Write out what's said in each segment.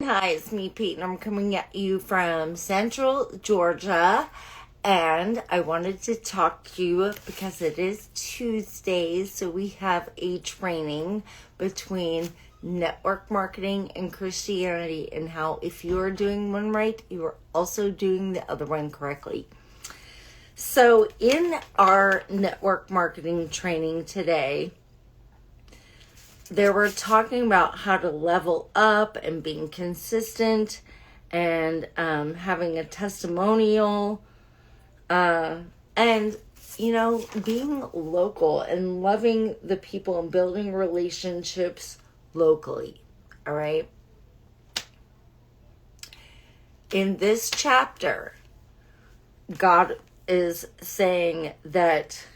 Hi, it's me, Pete, and I'm coming at you from Central Georgia. And I wanted to talk to you because it is Tuesday, so we have a training between network marketing and Christianity, and how if you are doing one right, you are also doing the other one correctly. So in our network marketing training today, they were talking about how to level up and being consistent and having a testimonial and, being local and loving the people and building relationships locally. All right. In this chapter, God is saying that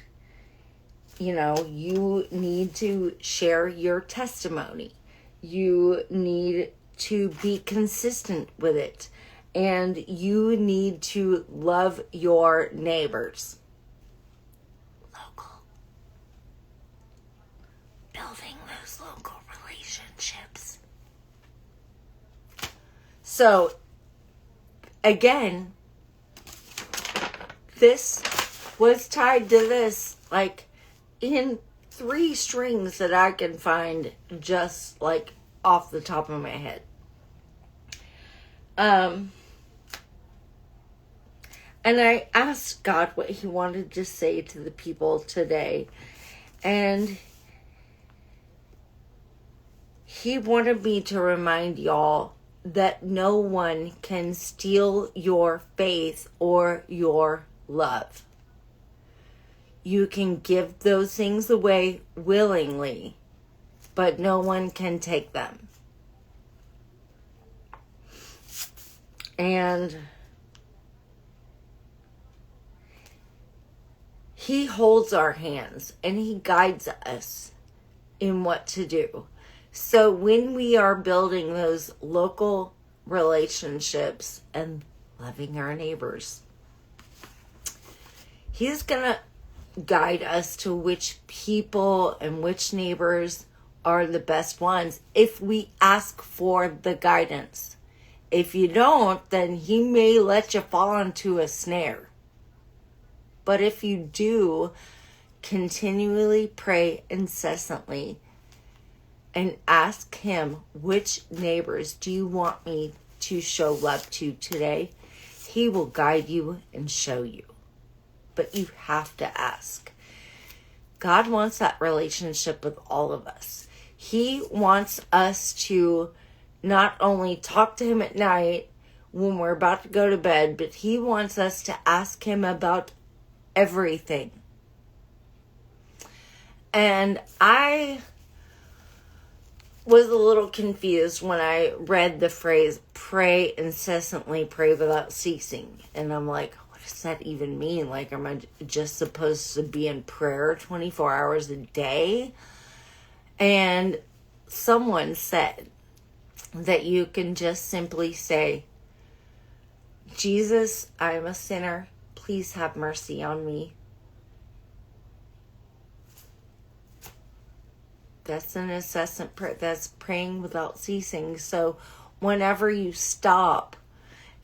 you need to share your testimony. You need to be consistent with it. And you need to love your neighbors. Local. Building those local relationships. So, again, this was tied to this, in 3 strings that I can find just off the top of my head. And I asked God what he wanted to say to the people today. And he wanted me to remind y'all that no one can steal your faith or your love. You can give those things away willingly, but no one can take them. And he holds our hands and he guides us in what to do. So when we are building those local relationships and loving our neighbors, he's going to guide us to which people and which neighbors are the best ones if we ask for the guidance. If you don't, then he may let you fall into a snare. But if you do, continually pray incessantly and ask him, which neighbors do you want me to show love to today? He will guide you and show you. But you have to ask. God wants that relationship with all of us. He wants us to not only talk to him at night when we're about to go to bed, but he wants us to ask him about everything. And I was a little confused when I read the phrase, pray incessantly, pray without ceasing. And I'm like, what does that even mean? Am I just supposed to be in prayer 24 hours a day? And someone said that you can just simply say, Jesus, I am a sinner. Please have mercy on me. That's an incessant prayer. That's praying without ceasing. So whenever you stop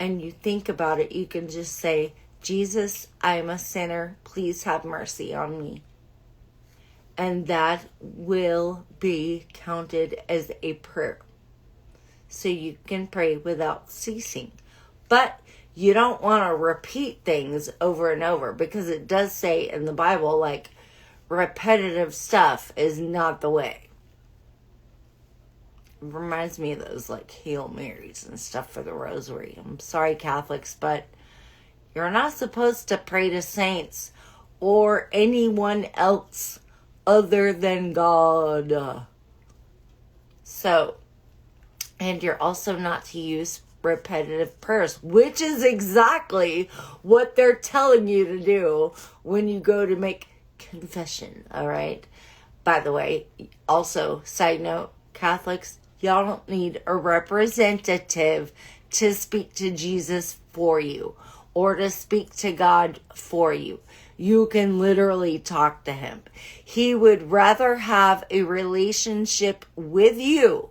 and you think about it, you can just say, Jesus, I am a sinner. Please have mercy on me. And that will be counted as a prayer. So you can pray without ceasing. But you don't want to repeat things over and over, because it does say in the Bible, repetitive stuff is not the way. It reminds me of those Hail Marys and stuff for the rosary. I'm sorry, Catholics, but you're not supposed to pray to saints or anyone else other than God. So, and you're also not to use repetitive prayers, which is exactly what they're telling you to do when you go to make confession. All right. By the way, also, side note, Catholics, y'all don't need a representative to speak to Jesus for you or to speak to God for you. You can literally talk to him. He would rather have a relationship with you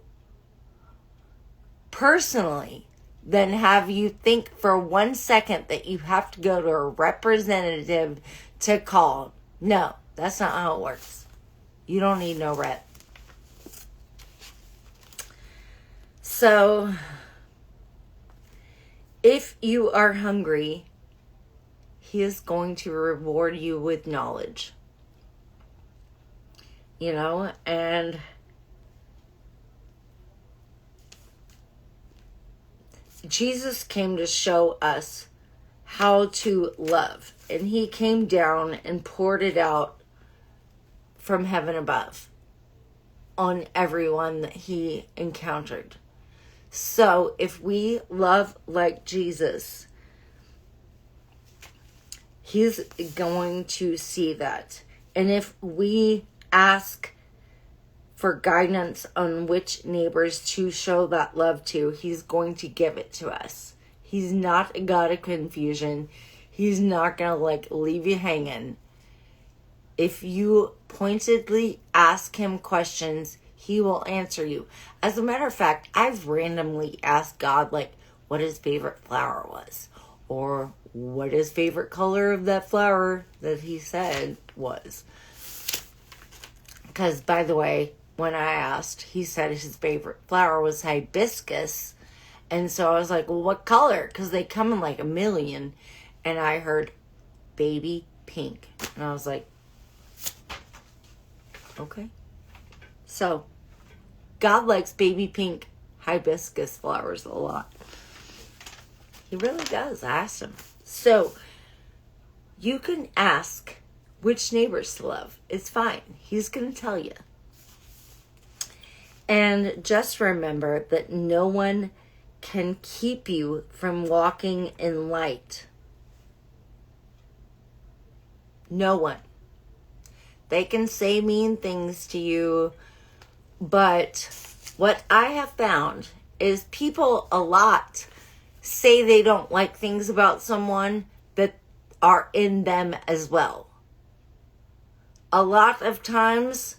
personally than have you think for 1 second that you have to go to a representative to call. No, that's not how it works. You don't need no rep. So, if you are hungry, He is going to reward you with knowledge. You know, and Jesus came to show us how to love. And He came down and poured it out from heaven above on everyone that He encountered. So if we love like Jesus, He's going to see that. And if we ask for guidance on which neighbors to show that love to, He's going to give it to us. He's not a God of confusion. He's not going to leave you hanging. If you pointedly ask Him questions, He will answer you. As a matter of fact, I've randomly asked God, what His favorite flower was. Or what His favorite color of that flower that He said was. Because, by the way, when I asked, He said His favorite flower was hibiscus. And so I was like, well, what color? Because they come in a million. And I heard baby pink. And I was like, okay. So, God likes baby pink hibiscus flowers a lot. He really does. I asked Him. So, you can ask which neighbors to love. It's fine. He's going to tell you. And just remember that no one can keep you from walking in light. No one. They can say mean things to you, but what I have found is people a lot say they don't like things about someone that are in them as well. A lot of times,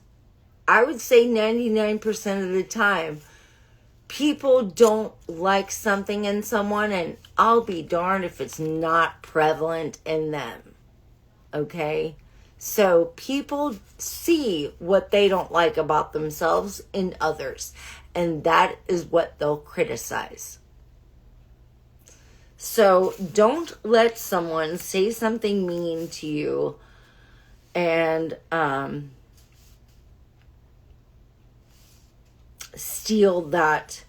I would say 99% of the time, people don't like something in someone, and I'll be darned if it's not prevalent in them. Okay? So people see what they don't like about themselves in others, and that is what they'll criticize. So don't let someone say something mean to you and steal that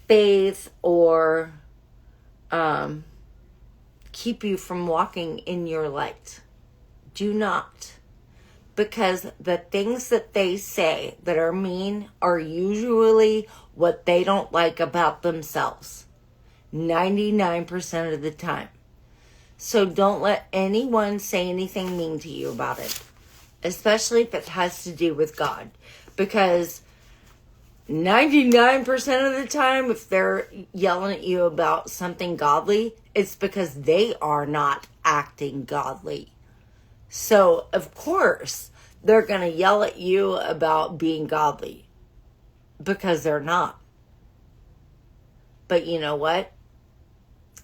faith or keep you from walking in your light. Do not. Because the things that they say that are mean are usually what they don't like about themselves. 99% of the time. So don't let anyone say anything mean to you about it. Especially if it has to do with God. Because 99% of the time, if they're yelling at you about something godly, it's because they are not acting godly. So, of course, they're going to yell at you about being godly. Because they're not. But you know what?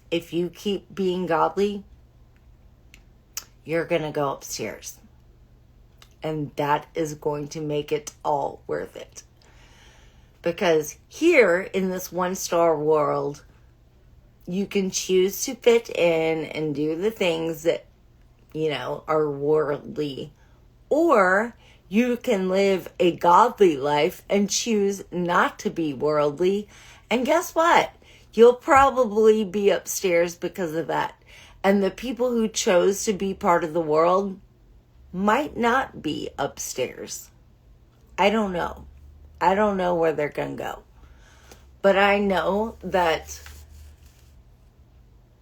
If you keep being godly, you're going to go upstairs. And that is going to make it all worth it. Because here in this one-star world, you can choose to fit in and do the things that, are worldly. Or you can live a godly life and choose not to be worldly. And guess what? You'll probably be upstairs because of that. And the people who chose to be part of the world might not be upstairs. I don't know. I don't know where they're going to go. But I know that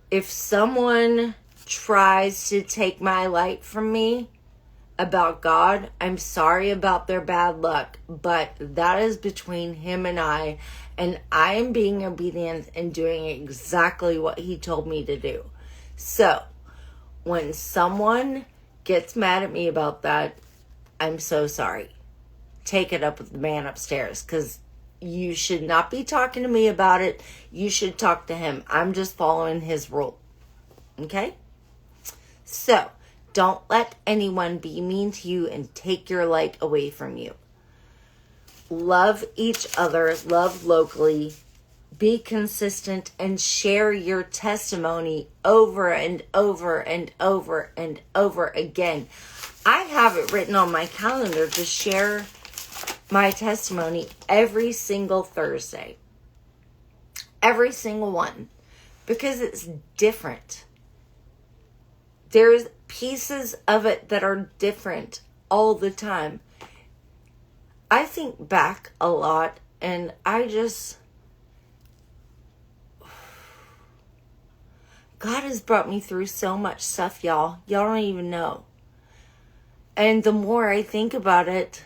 if someone tries to take my light from me about God, I'm sorry about their bad luck. But that is between Him and I am being obedient and doing exactly what He told me to do. So, when someone gets mad at me about that, I'm so sorry. Take it up with the man upstairs, because You should not be talking to me about it. You should talk to him. I'm just following his rule. Okay? So, don't let anyone be mean to you and take your light away from you. Love each other. Love locally. Be consistent and share your testimony over and over and over and over again. I have it written on my calendar to share my testimony every single Thursday. Every single one. Because it's different. There's pieces of it that are different all the time. I think back a lot and God has brought me through so much stuff, y'all. Y'all don't even know. And the more I think about it,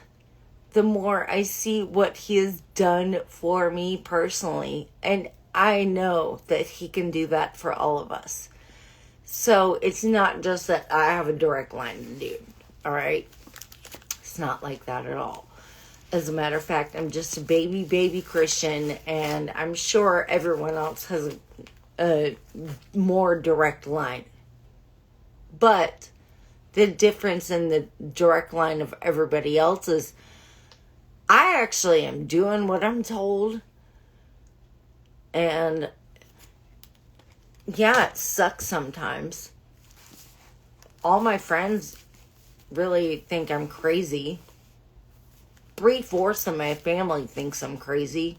the more I see what he has done for me personally. And I know that he can do that for all of us. So it's not just that I have a direct line to dude. All right? It's not like that at all. As a matter of fact, I'm just a baby Christian. And I'm sure everyone else has a more direct line. But the difference in the direct line of everybody else is I actually am doing what I'm told. And yeah, it sucks sometimes. All my friends really think I'm crazy. 3/4 of my family thinks I'm crazy.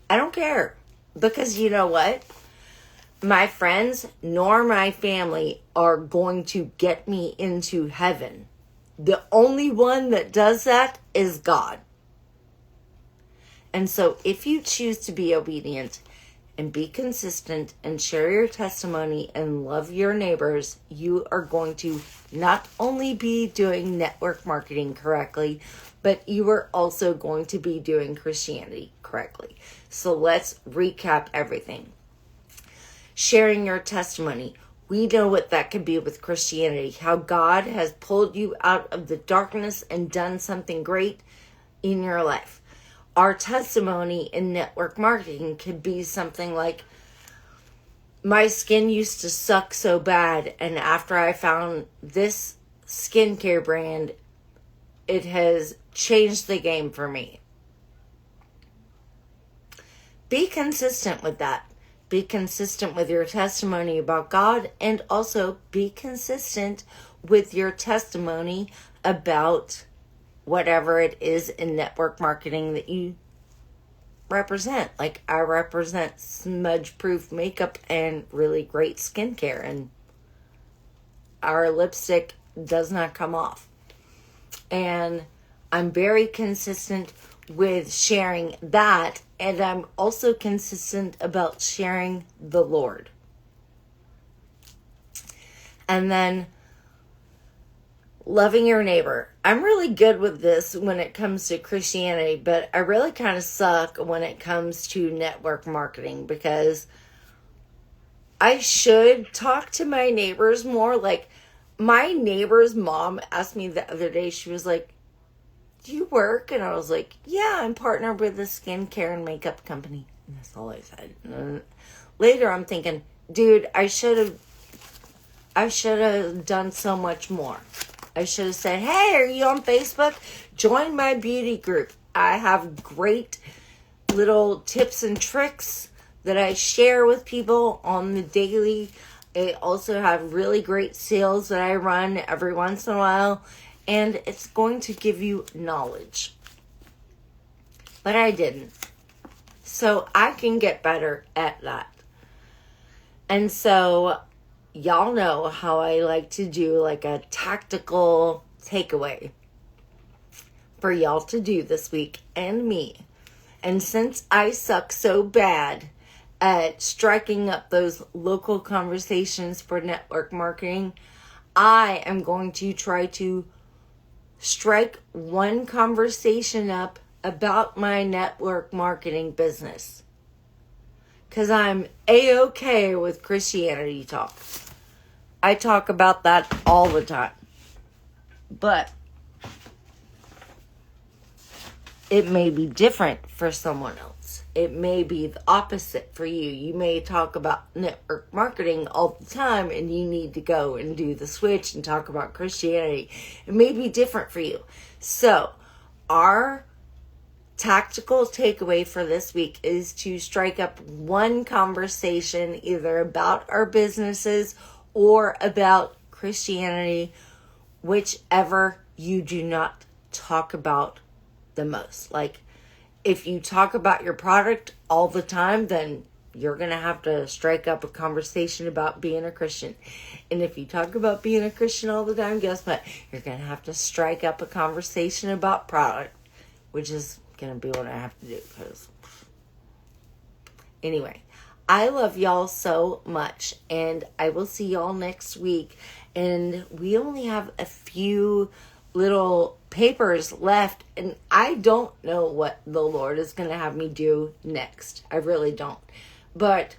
I don't care. Because you know what? My friends nor my family are going to get me into heaven. The only one that does that is God. And so if you choose to be obedient and be consistent and share your testimony and love your neighbors, you are going to not only be doing network marketing correctly, but you are also going to be doing Christianity correctly. So let's recap everything. Sharing your testimony. We know what that could be with Christianity. How God has pulled you out of the darkness and done something great in your life. Our testimony in network marketing could be something like, my skin used to suck so bad, and after I found this skincare brand, it has changed the game for me. Be consistent with that. Be consistent with your testimony about God, and also be consistent with your testimony about whatever it is in network marketing that you represent. Like, I represent smudge-proof makeup and really great skincare, and our lipstick does not come off. And I'm very consistent with sharing that, and I'm also consistent about sharing the Lord. And then loving your neighbor. I'm really good with this when it comes to Christianity, but I really kind of suck when it comes to network marketing, because I should talk to my neighbors more. Like, my neighbor's mom asked me the other day, she was like, do you work? And I was like, yeah, I'm partnered with a skincare and makeup company. And that's all I said. And later I'm thinking, dude, I should have done so much more. I should have said, hey, are you on Facebook? Join my beauty group. I have great little tips and tricks that I share with people on the daily. I also have really great sales that I run every once in a while. And it's going to give you knowledge. But I didn't. So I can get better at that. And so y'all know how I like to do like a tactical takeaway for y'all to do this week and me. And since I suck so bad at striking up those local conversations for network marketing, I am going to try to strike one conversation up about my network marketing business. Because I'm A-okay with Christianity talk. I talk about that all the time. But It may be different for someone else. It may be the opposite for you. You may talk about network marketing all the time and you need to go and do the switch and talk about Christianity. It may be different for you. So, our tactical takeaway for this week is to strike up one conversation either about our businesses or about Christianity, whichever you do not talk about the most. Like, if you talk about your product all the time, then you're going to have to strike up a conversation about being a Christian. And if you talk about being a Christian all the time, guess what? You're going to have to strike up a conversation about product, which is going to be what I have to do. Because anyway, I love y'all so much, and I will see y'all next week. And we only have a few little papers left, and I don't know what the Lord is going to have me do next. I really don't. But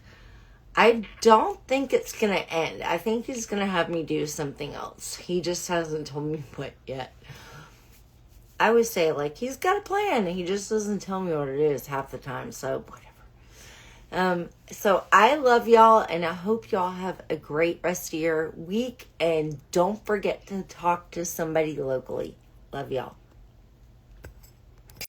I don't think it's going to end. I think he's going to have me do something else. He just hasn't told me what yet. I always say, like, he's got a plan, and he just doesn't tell me what it is half the time, so whatever. So I love y'all, and I hope y'all have a great rest of your week, and don't forget to talk to somebody locally. Love y'all.